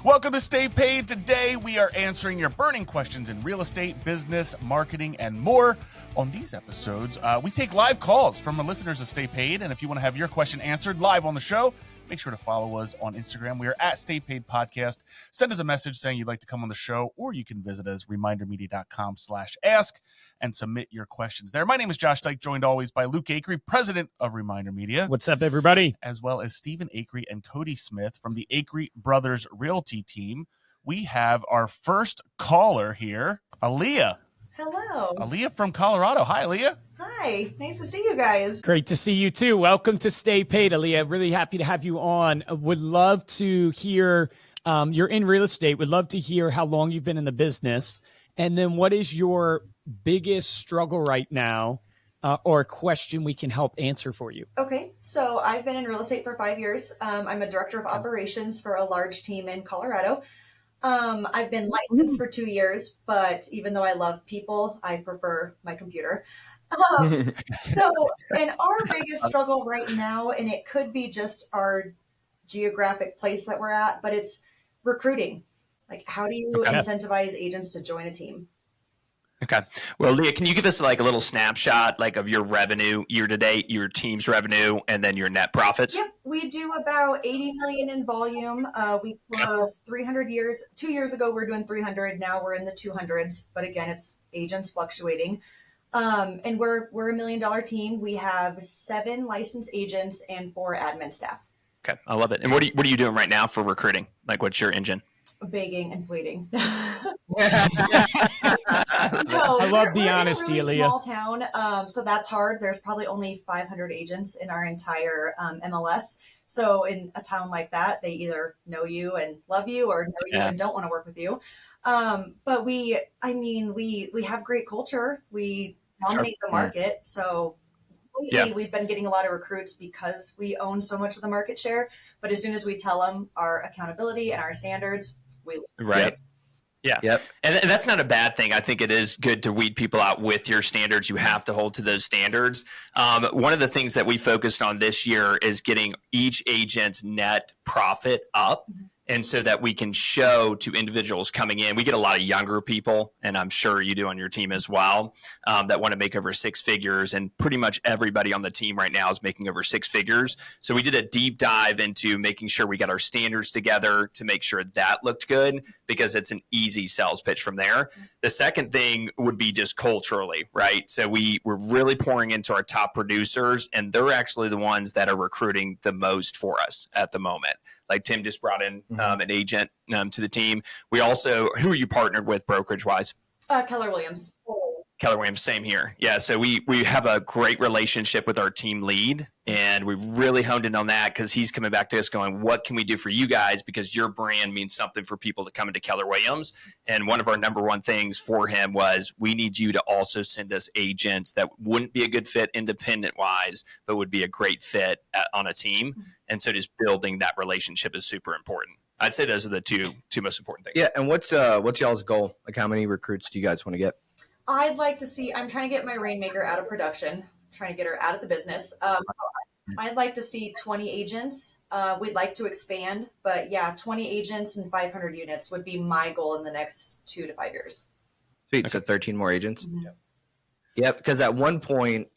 Welcome to Stay Paid. Today we are answering your burning questions in real estate, business, marketing, and more. On these episodes, we take live calls from the listeners of Stay Paid, and if you want to have your question answered live on the show, make sure to follow us on Instagram. We are at Stay Paid Podcast. Send us a message saying you'd like to come on the show, or you can visit us, remindermedia.com/ask, and submit your questions there. My name is Josh Dyke, joined always by Luke Acree, president of Reminder Media. What's up, everybody? As well as Stephen Acree and Cody Smith from the Acree Brothers Realty team. We have our first caller here, Alea. Hello. Alea from Colorado. Hi, Alea. Hi. Nice to see you guys. Great to see you too. Welcome to Stay Paid, Alea. Really happy to have you on. Would love to hear, you're in real estate. Would love to hear how long you've been in the business. And then what is your biggest struggle right now or a question we can help answer for you? Okay. So I've been in real estate for 5 years. I'm a director of operations for a large team in Colorado. I've been licensed for 2 years, but even though I love people, I prefer my computer. And our biggest struggle right now, and it could be just our geographic place that we're at, but it's recruiting. Like, how do you incentivize agents to join a team? Okay. Well, Leah, can you give us like a little snapshot like of your revenue year to date, your team's revenue, and then your net profits? Yep. We do about 80 million in volume. We closed 2 years ago, we were doing 300. Now we're in the 200s, but again, it's agents fluctuating. And we're $1 million team. We have 7 licensed agents and 4 admin staff. Okay. I love it. And what are you doing right now for recruiting? Like, what's your engine? Begging and pleading. I love the honesty, We're in a really Alea. small town, so that's hard. There's probably only 500 agents in our entire MLS. So in a town like that, they either know you and love you, or know you and don't want to work with you. But we have great culture. We dominate the market. So lately, we've been getting a lot of recruits because we own so much of the market share. But as soon as we tell them our accountability and our standards, we right. Yeah. Yep. And that's not a bad thing. I think it is good to weed people out with your standards. You have to hold to those standards. One of the things that we focused on this year is getting each agent's net profit up. Mm-hmm. And so that we can show to individuals coming in, we get a lot of younger people, and I'm sure you do on your team as well, that want to make over 6 figures. And pretty much everybody on the team right now is making over 6 figures. So we did a deep dive into making sure we got our standards together to make sure that looked good, because it's an easy sales pitch from there. The second thing would be just culturally, right? So we're really pouring into our top producers, and they're actually the ones that are recruiting the most for us at the moment. Like Tim just brought in an agent to the team. We also, who are you partnered with brokerage wise? Keller Williams. Keller Williams, same here. Yeah, so we have a great relationship with our team lead, and we've really honed in on that because he's coming back to us going, what can we do for you guys? Because your brand means something for people to come into Keller Williams. And one of our number one things for him was, we need you to also send us agents that wouldn't be a good fit independent-wise, but would be a great fit on a team. And so just building that relationship is super important. I'd say those are the two most important things. Yeah, and what's y'all's goal? Like, how many recruits do you guys want to get? I'd like to see, I'm trying to get my Rainmaker out of production, trying to get her out of the business. I'd like to see 20 agents. We'd like to expand, but 20 agents and 500 units would be my goal in the next 2 to 5 years. Sweet. So 13 more agents? Mm-hmm. Yep, because at one point,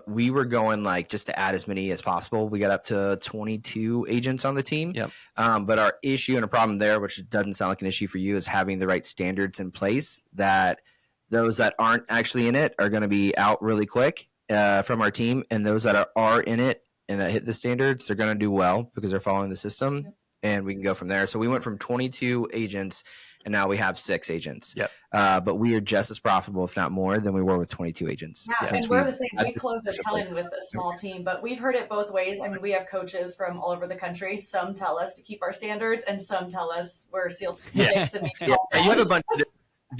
we were going like just to add as many as possible. We got up to 22 agents on the team. Yep. But our issue and a problem there, which doesn't sound like an issue for you, is having the right standards in place that those that aren't actually in it are going to be out really quick from our team. And those that are in it and that hit the standards, they're going to do well because they're following the system. Yep. And we can go from there. So we went from 22 agents and now we have 6 agents. Yep. But we are just as profitable, if not more, than we were with 22 agents. Yeah, and we're the same. We close a ton with a small team, but we've heard it both ways. I mean, we have coaches from all over the country. Some tell us to keep our standards, and some tell us we're sealed to 6 and make it all you have a bunch of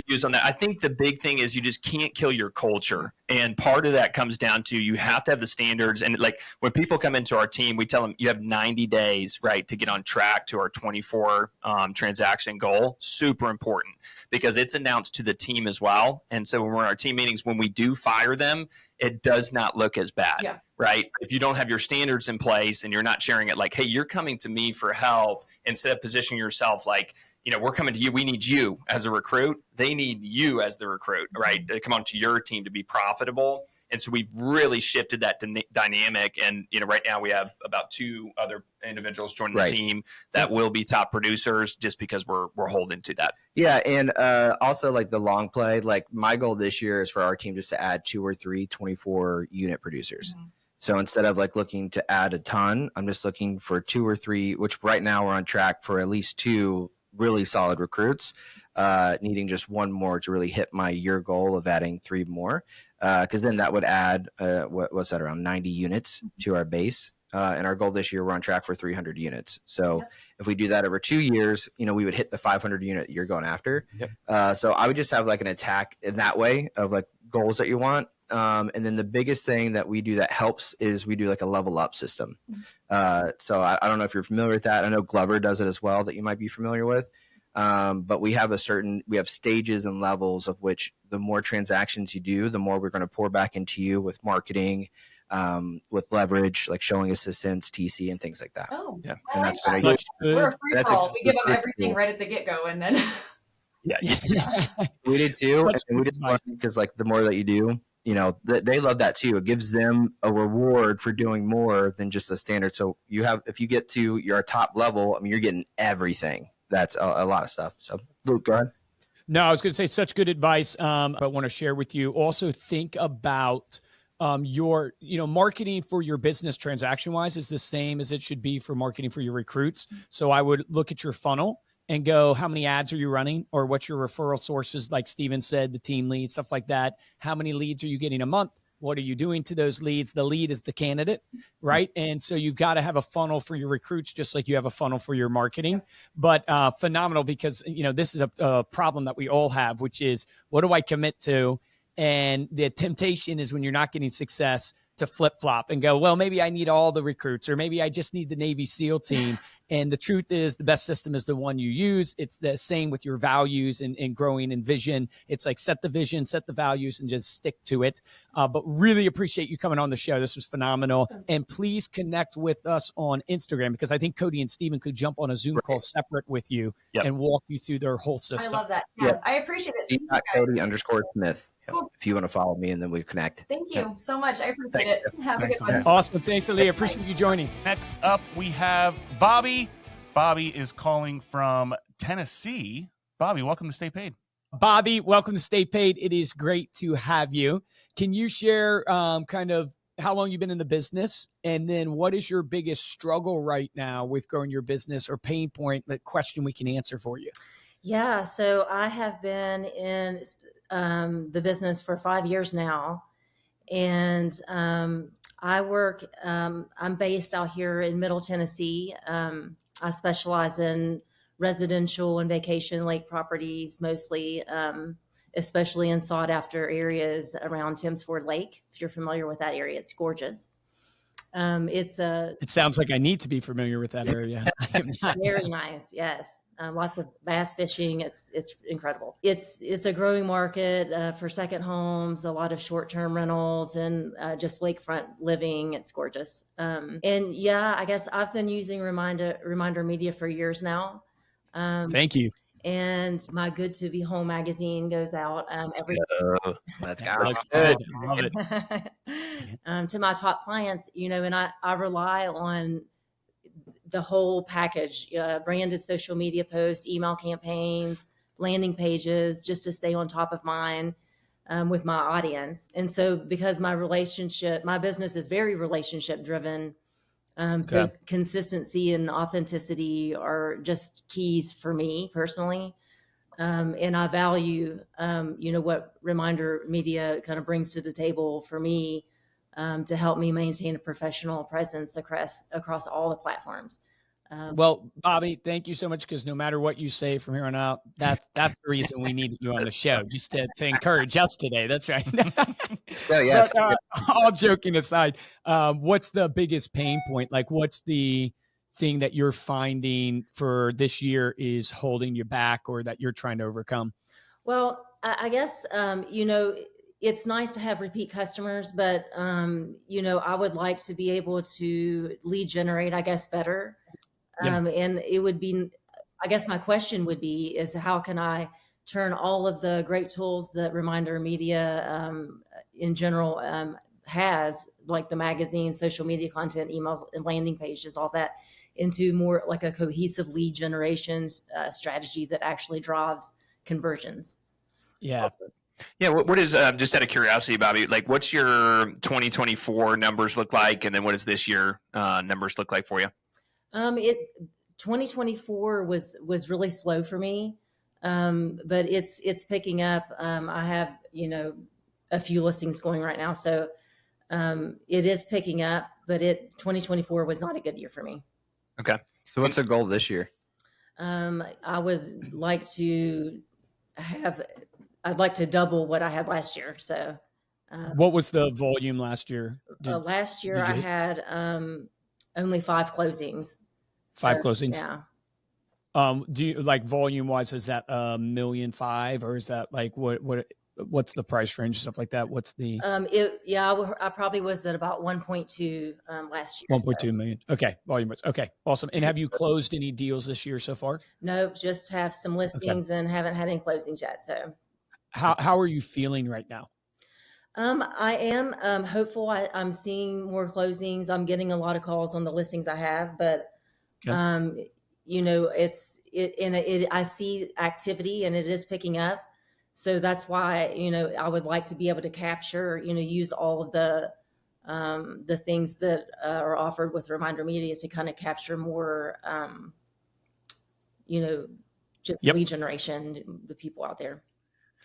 views on that. I think the big thing is you just can't kill your culture. And part of that comes down to you have to have the standards. And like when people come into our team, we tell them you have 90 days, right, to get on track to our 24 transaction goal. Super important because it's announced to the team as well. And so when we're in our team meetings, when we do fire them, it does not look as bad. Yeah. Right? If you don't have your standards in place and you're not sharing it like, hey, you're coming to me for help, instead of positioning yourself like, we're coming to you. We need you as a recruit. They need you as the recruit, right? To come onto your team to be profitable. And so we've really shifted that dynamic. And, right now we have about 2 other individuals joining the team that will be top producers just because we're holding to that. Yeah. And also like the long play, like my goal this year is for our team just to add 2 or 3 24 unit producers. Mm-hmm. So instead of like looking to add a ton, I'm just looking for 2 or 3, which right now we're on track for at least 2 really solid recruits, needing just 1 more to really hit my year goal of adding 3 more. Because then that would add, what's that, around 90 units to our base. And our goal this year, we're on track for 300 units. So if we do that over 2 years, we would hit the 500 unit you're going after. Yep. So I would just have like an attack in that way of like goals that you want. And then the biggest thing that we do that helps is we do like a level up system. So I don't know if you're familiar with that. I know Glover does it as well that you might be familiar with. But we have stages and levels of which the more transactions you do, the more we're going to pour back into you with marketing, with leverage, like showing assistance, TC, and things like that. Oh, yeah. And that's we're a free for all. We give them everything right at the get go, and then we did too. And we just learned because like the more that you do, they love that too. It gives them a reward for doing more than just a standard. So if you get to your top level, you're getting everything. That's a lot of stuff. So Luke, go ahead. No, I was going to say such good advice. But I want to share with you. Also think about your, marketing for your business transaction wise is the same as it should be for marketing for your recruits. So I would look at your funnel and go, how many ads are you running, or what's your referral sources? Like Steven said, the team leads, stuff like that. How many leads are you getting a month? What are you doing to those leads? The lead is the candidate, right? And so you've got to have a funnel for your recruits, just like you have a funnel for your marketing. But phenomenal, because, this is a problem that we all have, which is, what do I commit to? And the temptation is when you're not getting success to flip-flop and go, well, maybe I need all the recruits, or maybe I just need the Navy SEAL team. And the truth is the best system is the one you use. It's the same with your values and growing and vision. It's like set the vision, set the values, and just stick to it. But really appreciate you coming on the show. This was phenomenal. And please connect with us on Instagram, because I think Cody and Steven could jump on a Zoom call separate with you and walk you through their whole system. I love that. Yeah. I appreciate it. Cody_Smith. Cool. If you want to follow me, and then we connect. Thank you so much. I appreciate it. Have a good one. Awesome. Thanks, Alea. Appreciate you joining. Next up, we have Bobby. Bobby is calling from Tennessee. Bobby, welcome to Stay Paid. Bobby, welcome to Stay Paid. It is great to have you. Can you share kind of how long you've been in the business, and then what is your biggest struggle right now with growing your business, or pain point, that question we can answer for you? Yeah, so I have been in the business for 5 years now, and I work, I'm based out here in Middle Tennessee. I specialize in residential and vacation lake properties, mostly, especially in sought after areas around Thames Ford Lake. If you're familiar with that area, it's gorgeous. It sounds like I need to be familiar with that area. Very nice. Yes. Lots of bass fishing. It's incredible. It's a growing market for second homes, a lot of short-term rentals, and just lakefront living. It's gorgeous. And yeah, I guess I've been using Reminder Media for years now. Thank you. And my Good to Be Home magazine goes out every. Let's go. That's good. I love it. To my top clients, and I rely on the whole package: branded social media posts, email campaigns, landing pages, just to stay on top of mind with my audience. And so, because my business is very relationship driven. So consistency and authenticity are just keys for me personally. And I value, what Reminder Media kind of brings to the table for me to help me maintain a professional presence across all the platforms. Well, Bobby, thank you so much, because no matter what you say from here on out, that's the reason we needed you on the show, just to encourage us today. That's right. So, yeah, but, all joking aside, what's the biggest pain point? Like, what's the thing that you're finding for this year is holding you back, or that you're trying to overcome? Well, I guess, it's nice to have repeat customers, but, I would like to be able to lead generate, I guess, better. And it would be I guess my question would be is how can I turn all of the great tools that Reminder Media in general has, like the magazine, social media content, emails, and landing pages, all that, into more like a cohesive lead generation strategy that actually drives conversions. Yeah. Yeah. What is, just out of curiosity, Bobby, like what's your 2024 numbers look like? And then what does this year numbers look like for you? 2024 was really slow for me. But it's picking up. I have, a few listings going right now. So it is picking up, but 2024 was not a good year for me. Okay. So what's the goal this year? I would like to I'd like to double what I had last year. So What was the volume last year? last year I had only 5 closings. 5 closings? Yeah. Do you like volume wise, is that $1.5 million, or is that like what's the price range, stuff like that? What's the I probably was at about 1.2 last year. 1.2 million. Okay. Volume was okay. Awesome. And have you closed any deals this year so far? Nope, just have some listings and haven't had any closings yet. So how are you feeling right now? I am hopeful. I'm seeing more closings. I'm getting a lot of calls on the listings I have, but Okay. I see activity and it is picking up. So that's why, I would like to be able to capture, use all of the things that are offered with Reminder Media to kind of capture more, just lead generation, the people out there.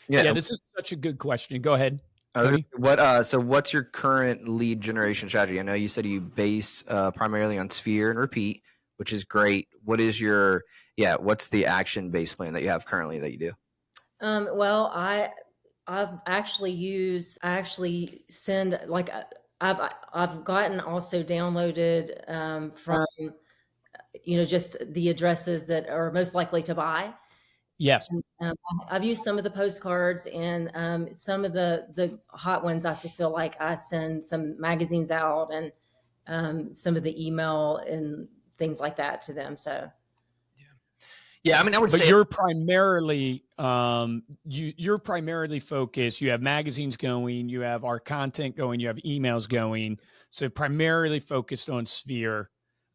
Yeah. This is such a good question. Go ahead. So what's your current lead generation strategy? I know you said you base primarily on Sphere and Repeat, which is great. What's the action-based plan that you have currently that you do? Well, I've actually send, like, I've gotten also downloaded from, just the addresses that are most likely to buy. Yes. I've used some of the postcards and some of the hot ones. I feel like I send some magazines out and some of the email and things like that to them. So, yeah, I mean, I would say, you're primarily you're primarily focused. You have magazines going, you have our content going, you have emails going. So primarily focused on Sphere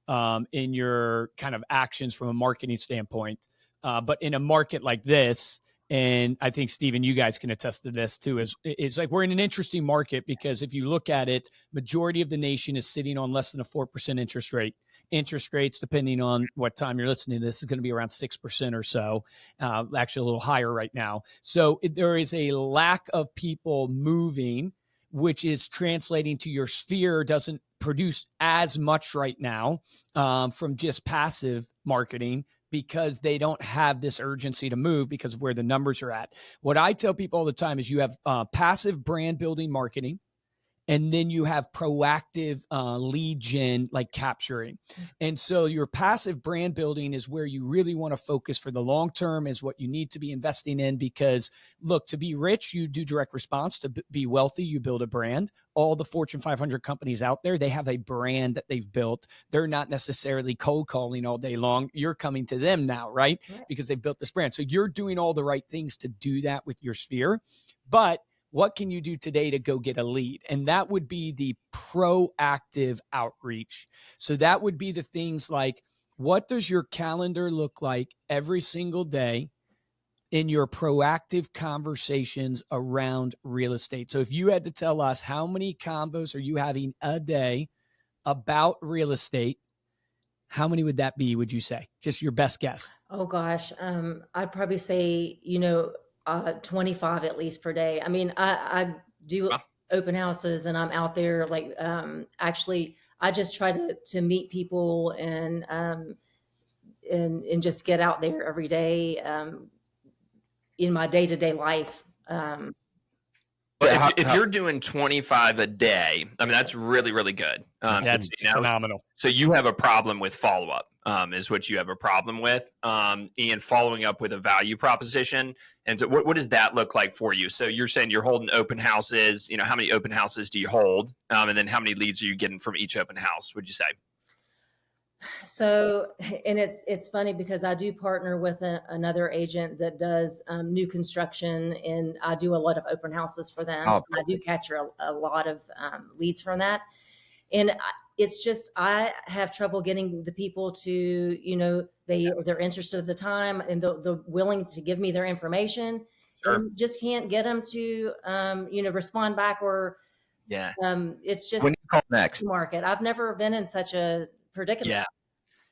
in your kind of actions from a marketing standpoint. But in a market like this, and I think, Stephen, you guys can attest to this too, it's like we're in an interesting market because if you look at it, majority of the nation is sitting on less than a 4% interest rate. Interest rates, depending on what time you're listening to this, is going to be around 6% or so, actually a little higher right now. So there is a lack of people moving, which is translating to your Sphere doesn't produce as much right now from just passive marketing, because they don't have this urgency to move because of where the numbers are at. What I tell people all the time is you have passive brand building marketing, and then you have proactive lead gen, like capturing. And so your passive brand building is where you really want to focus for the long term, is what you need to be investing in, because look, to be rich, you do direct response. To be wealthy, you build a brand. All the Fortune 500 companies out there, they have a brand that they've built. They're not necessarily cold calling all day long. You're coming to them now, right? Because they've built this brand. So you're doing all the right things to do that with your Sphere. But what can you do today to go get a lead? And that would be the proactive outreach. So that would be the things like, what does your calendar look like every single day in your proactive conversations around real estate? So if you had to tell us how many combos are you having a day about real estate, how many would that be, would you say? Just your best guess. Oh gosh. I'd probably say, 25 at least per day. I mean, I do open houses and I'm out there like, actually I just try to meet people and just get out there every day, in my day-to-day life. But if you're doing 25 a day, I mean, that's really, really good. That's phenomenal. So you have a problem with follow-up, is what you have a problem with, and following up with a value proposition. And so what does that look like for you? So you're saying you're holding open houses. How many open houses do you hold? And then how many leads are you getting from each open house, would you say? So, and it's funny because I do partner with another agent that does new construction, and I do a lot of open houses for them. Oh, I do capture a lot of leads from that, and it's just I have trouble getting the people to, they're interested at the time and they're willing to give me their information, Sure. and just can't get them to respond back, or Yeah. it's just when you call next. market. I've never been in such a predicament. Yeah.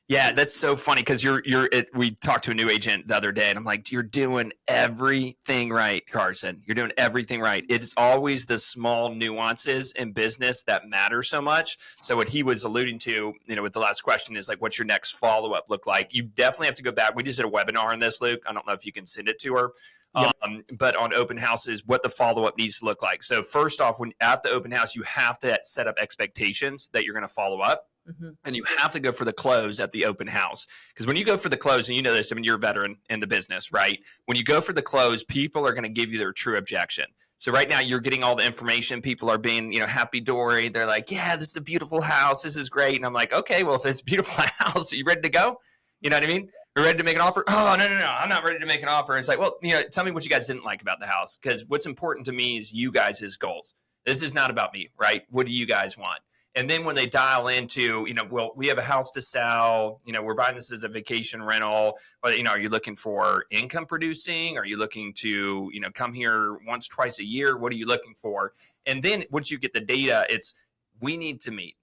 Yeah, that's so funny because we talked to a new agent the other day, and I'm like, you're doing everything right, Carson. You're doing everything right. It's always the small nuances in business that matter so much. So what he was alluding to, with the last question is like, what's your next follow-up look like? You definitely have to go back. We just did a webinar on this, Luke. I don't know if you can send it to her. Yep. But on open houses, what the follow-up needs to look like. So first off, when at the open house, you have to set up expectations that you're going to follow up. Mm-hmm. And you have to go for the close at the open house. Because when you go for the close, and you know this, I mean, you're a veteran in the business, right? When you go for the close, people are going to give you their true objection. So right now you're getting all the information. People are being, happy-dory. They're like, yeah, this is a beautiful house. This is great. And I'm like, okay, well, if it's a beautiful house, are you ready to go? You know what I mean? You're ready to make an offer? Oh, no. I'm not ready to make an offer. It's like, well, tell me what you guys didn't like about the house. Because what's important to me is you guys' goals. This is not about me, right? What do you guys want? And then when they dial into, well, we have a house to sell, we're buying this as a vacation rental, but, are you looking for income producing? Are you looking to, come here once, twice a year? What are you looking for? And then once you get the data, it's, we need to meet.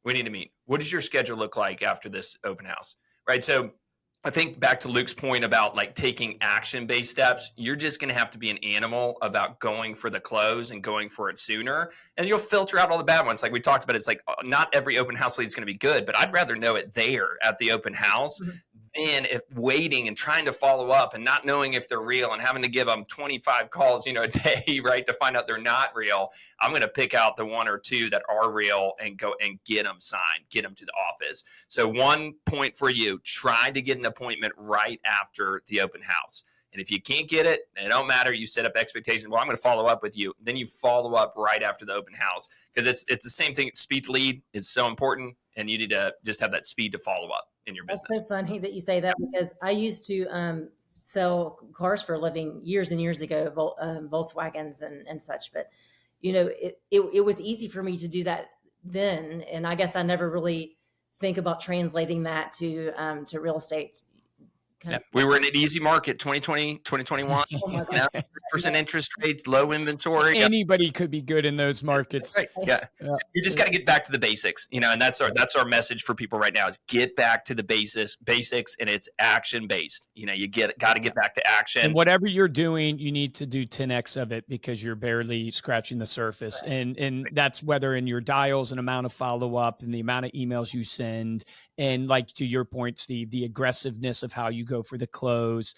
What does your schedule look like after this open house? Right. So I think back to Luke's point about like taking action-based steps, you're just going to have to be an animal about going for the close and going for it sooner. And you'll filter out all the bad ones. Like we talked about, it's like not every open house lead is going to be good, but I'd rather know it there at the open house than if waiting and trying to follow up and not knowing if they're real and having to give them 25 calls, a day, right, to find out they're not real. I'm going to pick out the one or two that are real and go and get them signed, get them to the office. So one point for you, try to get an appointment right after the open house. And if you can't get it, it don't matter. You set up expectations. Well, I'm going to follow up with you. Then you follow up right after the open house because it's the same thing. Speed to lead is so important, and you need to just have that speed to follow up in your business. That's so funny that you say that because I used to sell cars for a living years and years ago, Volkswagens and such. But, it was easy for me to do that then. And I guess I never really think about translating that to real estate. We were in an easy market, 2020, 2021, percent interest rates, low inventory. Anybody could be good in those markets. Right. Yeah. You just got to get back to the basics, and that's our message for people right now is get back to the basics, and it's action based. You got to get back to action. And whatever you're doing, you need to do 10x of it because you're barely scratching the surface. Right. And that's whether in your dials and amount of follow up and the amount of emails you send. And like to your point, Steve, the aggressiveness of how you go for the close.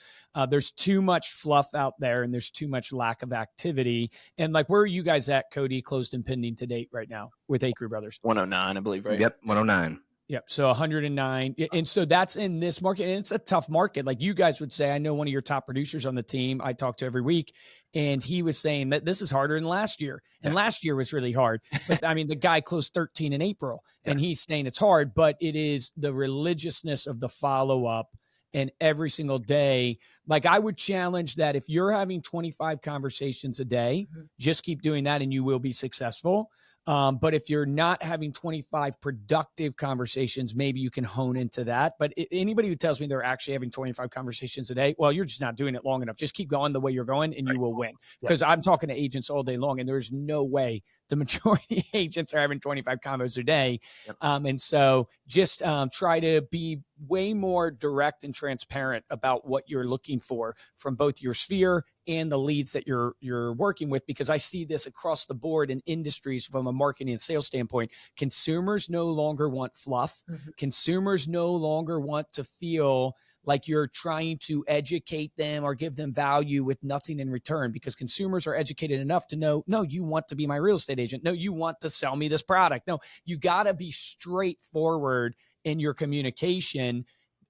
There's too much fluff out there and there's too much lack of activity. And like, where are you guys at, Cody, closed and pending to date right now with Acre Brothers? 109, I believe, right? Yep, 109. Yep. So 109. And so that's in this market. And it's a tough market. Like you guys would say, I know one of your top producers on the team I talk to every week, and he was saying that this is harder than last year. And last year was really hard. But I mean, the guy closed 13 in April and he's saying it's hard, but it is the religiousness of the follow-up. And every single day, like I would challenge that if you're having 25 conversations a day, just keep doing that and you will be successful. But if you're not having 25 productive conversations, maybe you can hone into that. But anybody who tells me they're actually having 25 conversations a day, well, you're just not doing it long enough. Just keep going the way you're going and you will win. Because I'm talking to agents all day long and there's no way the majority of agents are having 25 combos a day. And so just try to be way more direct and transparent about what you're looking for from both your sphere and the leads that you're working with, because I see this across the board in industries from a marketing and sales standpoint. Consumers no longer want fluff. Consumers no longer want to feel like you're trying to educate them or give them value with nothing in return, because consumers are educated enough to know, no, you want to be my real estate agent. No, you want to sell me this product. No, you got to be straightforward in your communication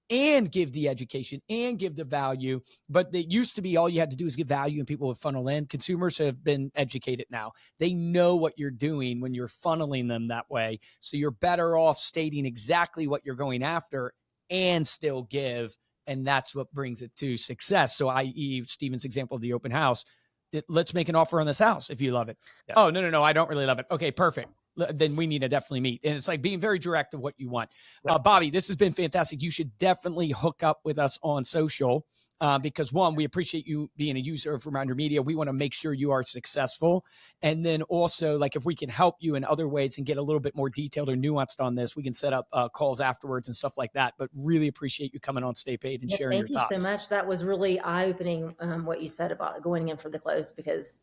and give the education and give the value. But it used to be all you had to do is give value and people would funnel in. Consumers have been educated now. They know what you're doing when you're funneling them that way. So you're better off stating exactly what you're going after and still give. And that's what brings it to success. So i.e. Stephen's example of the open house, let's make an offer on this house if you love it. Yeah. Oh, no, I don't really love it. Okay, perfect. Then we need to definitely meet. And it's like being very direct of what you want. Bobby, this has been fantastic. You should definitely hook up with us on social because one, we appreciate you being a user of Reminder Media. We want to make sure you are successful. And then also, like, if we can help you in other ways and get a little bit more detailed or nuanced on this, we can set up calls afterwards and stuff like that. But really appreciate you coming on Stay Paid and sharing your thoughts. Thank you so much. That was really eye-opening, what you said about going in for the close, because,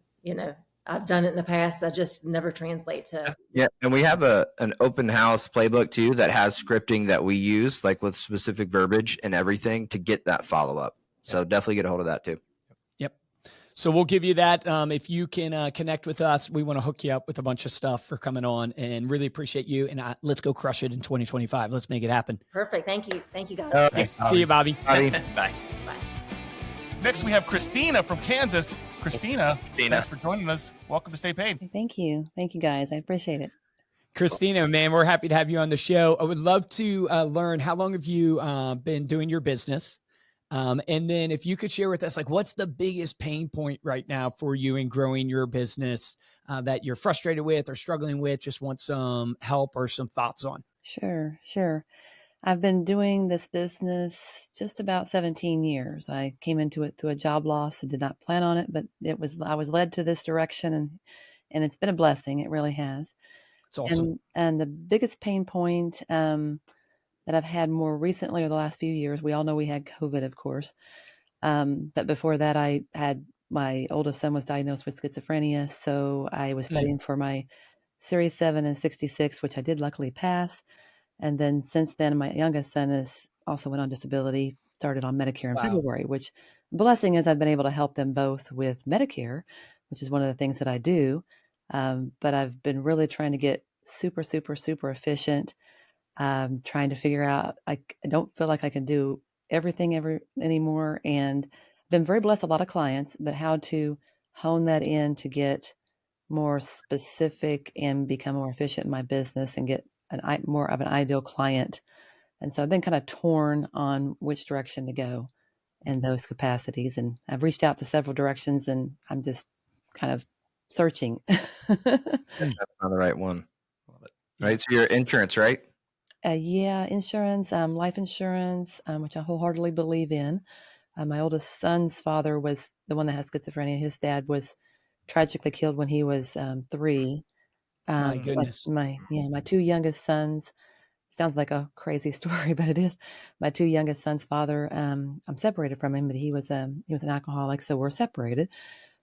I've done it in the past. I just never translate to. Yeah. And we have an open house playbook too that has scripting that we use, like with specific verbiage and everything to get that follow-up. So definitely get a hold of that too. Yep. So we'll give you that. If you can connect with us, we want to hook you up with a bunch of stuff for coming on and really appreciate you. And let's go crush it in 2025. Let's make it happen. Perfect. Thank you. Thank you, guys. Thanks. See you, Bobby. Bye. Bye. Next, we have Kristina from Kansas. Kristina, thanks for joining us. Welcome to Stay Paid. Thank you. Thank you, guys. I appreciate it. Kristina, man, we're happy to have you on the show. I would love to learn, how long have you been doing your business? And then if you could share with us, like, what's the biggest pain point right now for you in growing your business that you're frustrated with or struggling with, just want some help or some thoughts on? Sure. I've been doing this business just about 17 years. I came into it through a job loss and did not plan on it, but I was led to this direction, and it's been a blessing. It really has. It's awesome. And the biggest pain point that I've had more recently, or the last few years, we all know we had COVID, of course. But before that, my oldest son was diagnosed with schizophrenia. So I was studying for my Series 7 and 66, which I did luckily pass. And then since then, my youngest son is also went on disability, started on Medicare in February, which blessing is I've been able to help them both with Medicare, which is one of the things that I do. But I've been really trying to get super efficient, trying to figure out, I don't feel like I can do everything anymore. And I've been very blessed, a lot of clients, but how to hone that in to get more specific and become more efficient in my business and get more of an ideal client. And so I've been kind of torn on which direction to go in those capacities. And I've reached out to several directions, and I'm just kind of searching. That's not the right one. Right. So your insurance, right? Yeah, insurance, life insurance, which I wholeheartedly believe in. My oldest son's father was the one that has schizophrenia. His dad was tragically killed when he was 3. My goodness. My two youngest sons, sounds like a crazy story, but it is. My two youngest sons' father, I'm separated from him, but he was an alcoholic, so we're separated.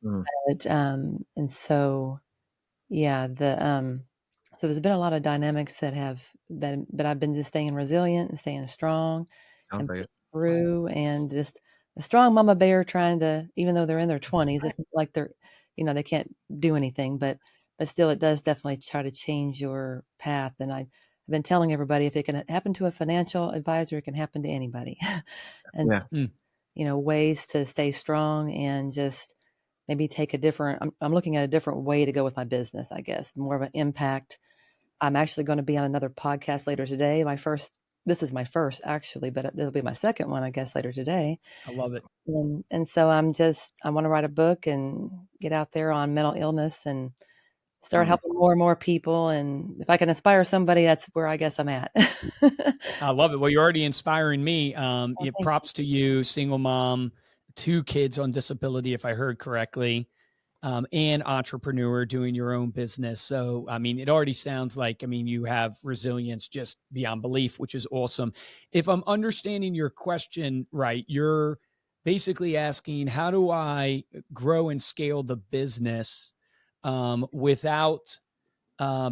But and so yeah, so there's been a lot of dynamics that have been, but I've been just staying resilient and staying strong and through, and just a strong mama bear trying to, even though they're in their 20s, it's not like they're, they can't do anything, but still, it does definitely try to change your path. And I've been telling everybody, if it can happen to a financial advisor, it can happen to anybody. And, ways to stay strong and just maybe take I'm looking at a different way to go with my business, I guess, more of an impact. I'm actually going to be on another podcast later today. This is my first actually, but it'll be my second one, I guess, later today. I love it. And so I want to write a book and get out there on mental illness and start helping more and more people. And if I can inspire somebody, that's where I guess I'm at. I love it. Well, you're already inspiring me. Props to you, single mom, 2 kids on disability, if I heard correctly, and entrepreneur doing your own business. So, it already sounds like, you have resilience just beyond belief, which is awesome. If I'm understanding your question right, you're basically asking, how do I grow and scale the business without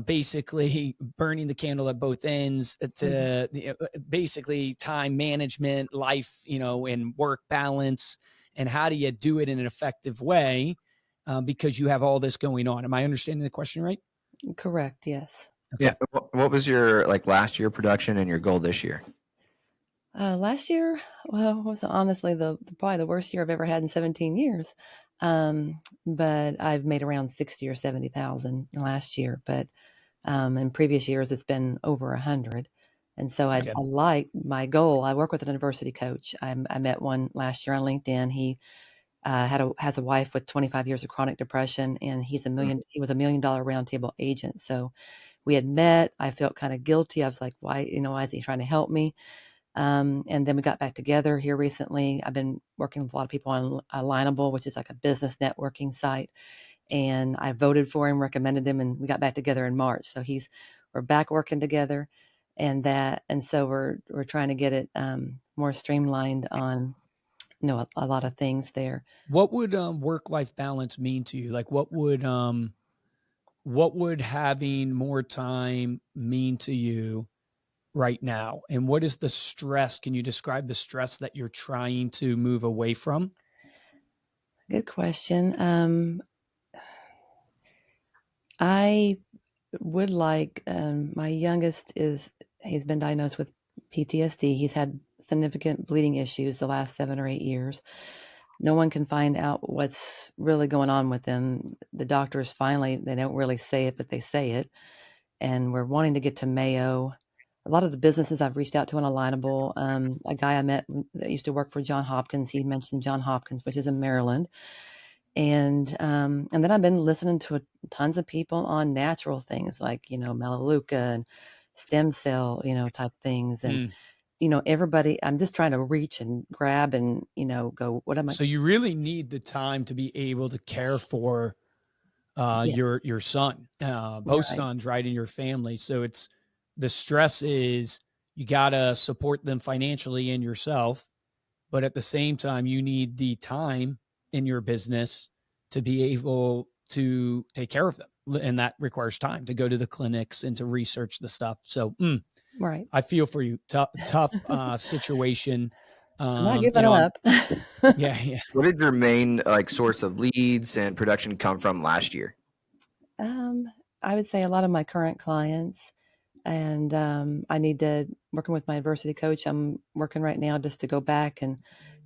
basically burning the candle at both ends to basically time management, life, and work balance, and how do you do it in an effective way because you have all this going on? Am I understanding the question right? Correct. Yes. Okay. Yeah. What was your last year production and your goal this year? Last year, well, was honestly probably the worst year I've ever had in 17 years. But I've made around 60 or 70,000 last year. But in previous years, it's been over 100. And so I like my goal. I work with an adversity coach. I met one last year on LinkedIn. He has a wife with 25 years of chronic depression, and he was $1 million roundtable agent. So we had met. I felt kind of guilty. I was like, why is he trying to help me? And then we got back together here recently. I've been working with a lot of people on Alignable, which is like a business networking site. And I voted for him, recommended him, and we got back together in March. So we're back working together, and so we're trying to get it more streamlined on a lot of things there. What would work-life balance mean to you? Like what would having more time mean to you right now? And what is the stress? Can you describe the stress that you're trying to move away from? Good question. I would like, my youngest he's been diagnosed with PTSD. He's had significant bleeding issues the last 7 or 8 years. No one can find out what's really going on with him. The doctors finally, they don't really say it, but they say it. And we're wanting to get to Mayo. A lot of the businesses I've reached out to on Alignable, a guy I met that used to work for John Hopkins, he mentioned John Hopkins, which is in Maryland. And then I've been listening to tons of people on natural things like, Melaleuca and stem cell, type things. And, everybody, I'm just trying to reach and grab and, go, what am I? So you really need the time to be able to care for Yes. your son, both sons, right, in your family. So the stress is you got to support them financially and yourself, but at the same time, you need the time in your business to be able to take care of them. And that requires time to go to the clinics and to research the stuff. So right. I feel for you. Tough situation. I'm not giving up. Yeah. What did your main source of leads and production come from last year? I would say a lot of my current clients, and I need to working with my adversity coach. I'm working right now just to go back and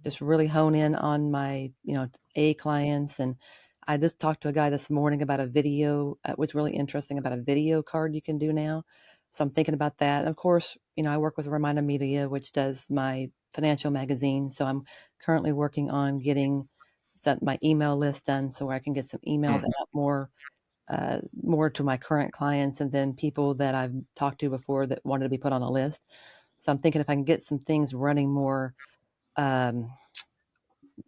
just really hone in on my A clients. And I just talked to a guy this morning about a video. It was really interesting about a video card you can do now. So I'm thinking about that. And of course, I work with Reminder Media, which does my financial magazine. So I'm currently working on getting my email list done so I can get some emails out more to my current clients, and then people that I've talked to before that wanted to be put on a list. So I'm thinking if I can get some things running more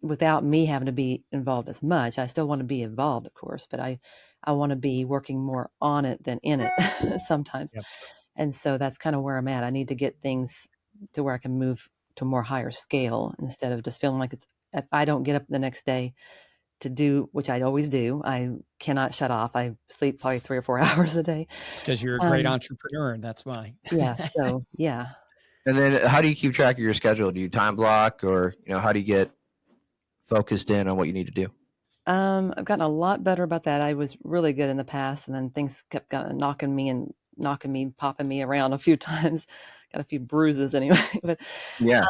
without me having to be involved as much. I still want to be involved, of course, but I want to be working more on it than in it sometimes. Yep. And so that's kind of where I'm at. I need to get things to where I can move to more higher scale instead of just feeling like if I don't get up the next day to do, which I always do, I cannot shut off. I sleep probably 3 or 4 hours a day. Because you're a great entrepreneur, and that's why. Yeah. So, yeah. And then how do you keep track of your schedule? Do you time block, or, how do you get focused in on what you need to do? I've gotten a lot better about that. I was really good in the past, and then things kept popping me around a few times. Got a few bruises anyway, but yeah.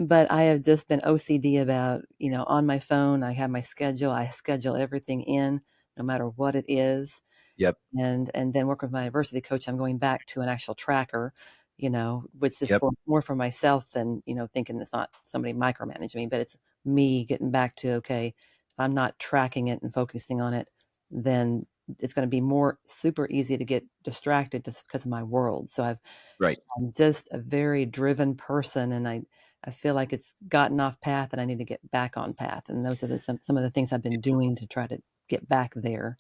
But I have just been OCD about, on my phone, I have my schedule. I schedule everything in, no matter what it is. Yep. And then work with my adversity coach. I'm going back to an actual tracker, which is more for myself than, thinking it's not somebody micromanaging me, but it's me getting back to, okay, if I'm not tracking it and focusing on it, then it's going to be super easy to get distracted just because of my world. So I'm just a very driven person, and I feel like it's gotten off path and I need to get back on path. And those are some of the things I've been doing to try to get back there.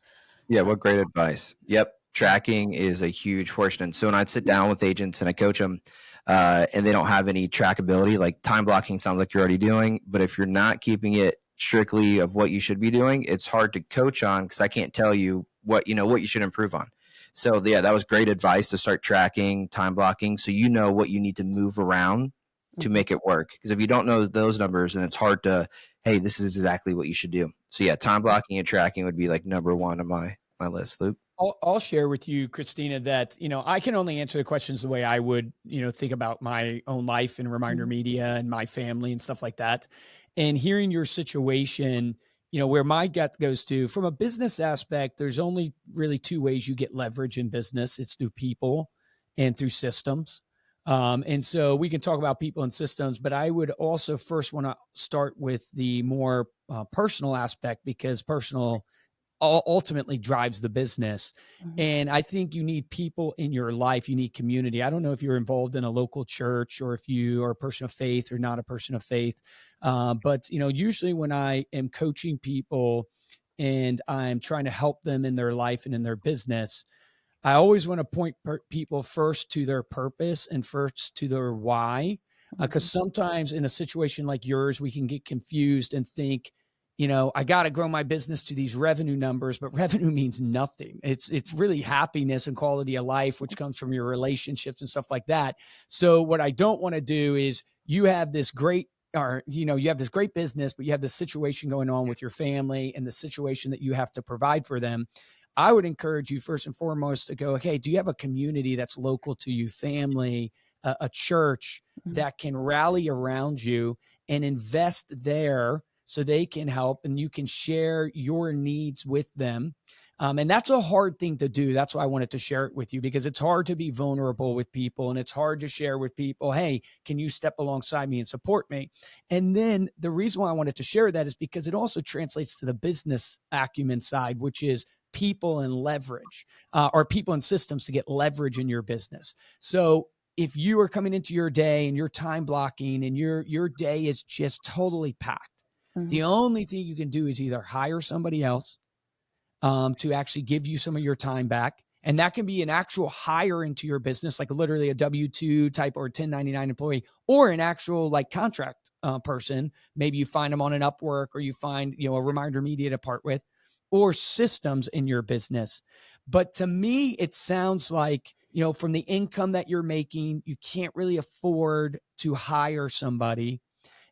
Yeah. What great advice. Yep. Tracking is a huge portion. And so when I'd sit down with agents and I coach them and they don't have any trackability, like time blocking sounds like you're already doing, but if you're not keeping it strictly of what you should be doing, it's hard to coach on because I can't tell you what you should improve on. So yeah, that was great advice to start tracking, time blocking, so you know what you need to move around to make it work. Because if you don't know those numbers, then it's hard to, hey, this is exactly what you should do. So yeah, time blocking and tracking would be like number one on my list, Luke. I'll share with you, Kristina, that, I can only answer the questions the way I would, think about my own life and Reminder Media and my family and stuff like that. And hearing your situation, where my gut goes to, from a business aspect, there's only really two ways you get leverage in business. It's through people and through systems. And so we can talk about people and systems, but I would also first want to start with the more personal aspect, because personal ultimately drives the business. And I think you need people in your life. You need community. I don't know if you're involved in a local church or if you are a person of faith or not a person of faith. But, usually when I am coaching people and I'm trying to help them in their life and in their business, I always want to point people first to their purpose and first to their why. Because sometimes in a situation like yours, we can get confused and think, I got to grow my business to these revenue numbers, but revenue means nothing. It's really happiness and quality of life, which comes from your relationships and stuff like that. So what I don't want to do is you have this great business, but you have this situation going on with your family and the situation that you have to provide for them. I would encourage you first and foremost to go, okay, do you have a community that's local to you, family, a church that can rally around you and invest there so they can help and you can share your needs with them? And that's a hard thing to do. That's why I wanted to share it with you, because it's hard to be vulnerable with people and it's hard to share with people, hey, can you step alongside me and support me? And then the reason why I wanted to share that is because it also translates to the business acumen side, which is people and leverage, or people and systems to get leverage in your business. So if you are coming into your day and you're time blocking and your day is just totally packed, the only thing you can do is either hire somebody else to actually give you some of your time back. And that can be an actual hire into your business, like literally a W-2 type or a 1099 employee, or an actual like contract person. Maybe you find them on an Upwork, or you find, a Reminder Media to part with, or systems in your business. But to me, it sounds like, from the income that you're making, you can't really afford to hire somebody.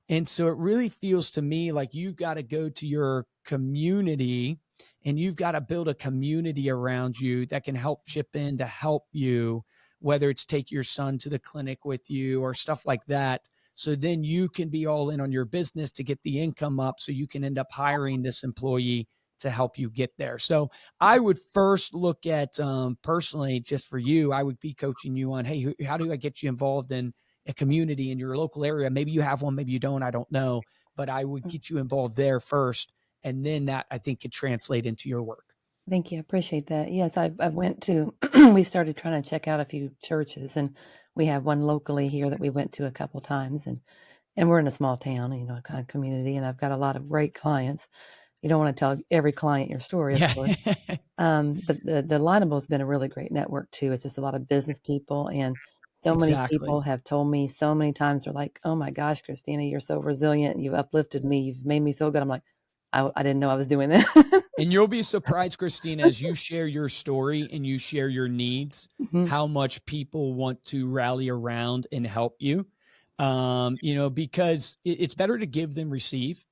And so it really feels to me like you've got to go to your community and you've got to build a community around you that can help chip in to help you, whether it's take your son to the clinic with you or stuff like that. So then you can be all in on your business to get the income up so you can end up hiring this employee to help you get there. So I would first look at, personally, just for you, I would be coaching you on, hey, how do I get you involved in a community in your local area? Maybe you have one, maybe you don't, I don't know, but I would get you involved there first. And then that, I think, could translate into your work. Thank you. I appreciate that. Yes, I went to, we started trying to check out a few churches, and we have one locally here that we went to a couple times, and we're in a small town, kind of community, and I've got a lot of great clients. You don't want to tell every client your story, of course. But the Lineable has been a really great network too. It's just a lot of business people, and so many people have told me so many times, they're like, oh my gosh, Kristina, you're so resilient. You've uplifted me. You've made me feel good. I'm like, I didn't know I was doing that. And you'll be surprised, Kristina, as you share your story and you share your needs, how much people want to rally around and help you. Because it's better to give than receive.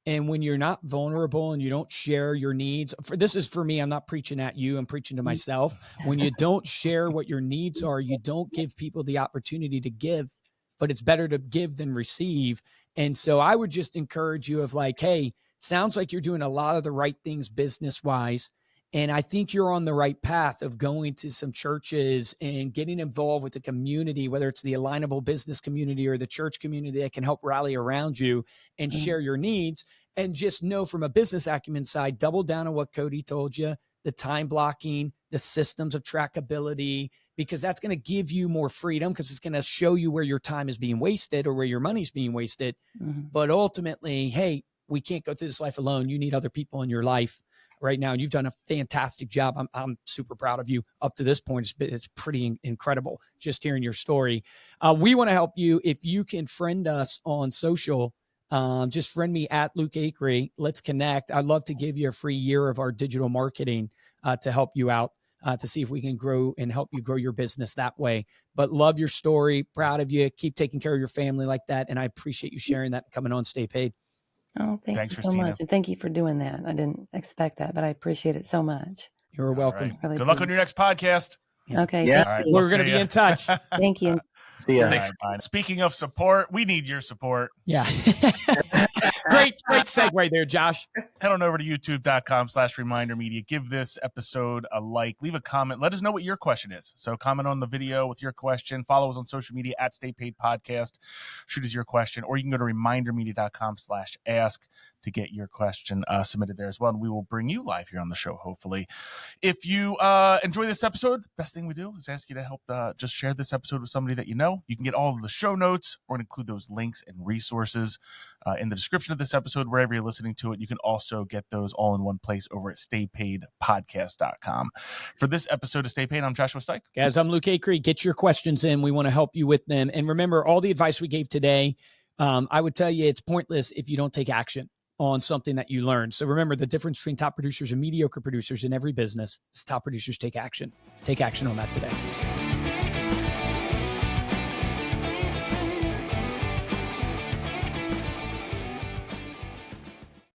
And when you're not vulnerable and you don't share your needs, this is for me, I'm not preaching at you, I'm preaching to myself. When you don't share what your needs are, you don't give people the opportunity to give, but it's better to give than receive. And so I would just encourage you of like, hey, sounds like you're doing a lot of the right things business-wise. And I think you're on the right path of going to some churches and getting involved with the community, whether it's the alignable business community or the church community that can help rally around you and share your needs. And just know from a business acumen side, double down on what Cody told you, the time blocking, the systems of trackability, because that's going to give you more freedom, because it's going to show you where your time is being wasted or where your money's being wasted. But ultimately, hey, we can't go through this life alone. You need other people in your life right now. And you've done a fantastic job. I'm super proud of you up to this point. It's pretty incredible just hearing your story. We want to help you. If you can friend us on social, just friend me at Luke Acree. Let's connect. I'd love to give you a free year of our digital marketing to help you out, to see if we can grow and help you grow your business that way. But love your story. Proud of you. Keep taking care of your family like that. And I appreciate you sharing that and coming on Stay Paid. Oh, thanks you so Kristina. much. And thank you for doing that. I didn't expect that, but I appreciate it so much. You're welcome. Right. Really Good luck do. on your next podcast. Okay. Yeah. Thank All right. you. We're going to see be ya. in touch. Thank you. See ya. All right, bye. Speaking of support, we need your support. Yeah. Great segue there, Josh. Head on over to youtube.com/reminder media. Give this episode a like, leave a comment. Let us know what your question is. So comment on the video with your question. Follow us on social media at Stay Paid Podcast. Shoot us your question, or you can go to remindermedia.com/ask to get your question submitted there as well. And we will bring you live here on the show, hopefully. If you enjoy this episode, the best thing we do is ask you to help just share this episode with somebody that you know. You can get all of the show notes. We're going to include those links and resources in the description of this episode, wherever you're listening to it. You can also get those all in one place over at staypaidpodcast.com. For this episode of Stay Paid, I'm Joshua Stike. Guys, I'm Luke Acree. Get your questions in. We want to help you with them. And remember, all the advice we gave today, I would tell you it's pointless if you don't take action on something that you learned. So remember, the difference between top producers and mediocre producers in every business is top producers take action. Take action on that today.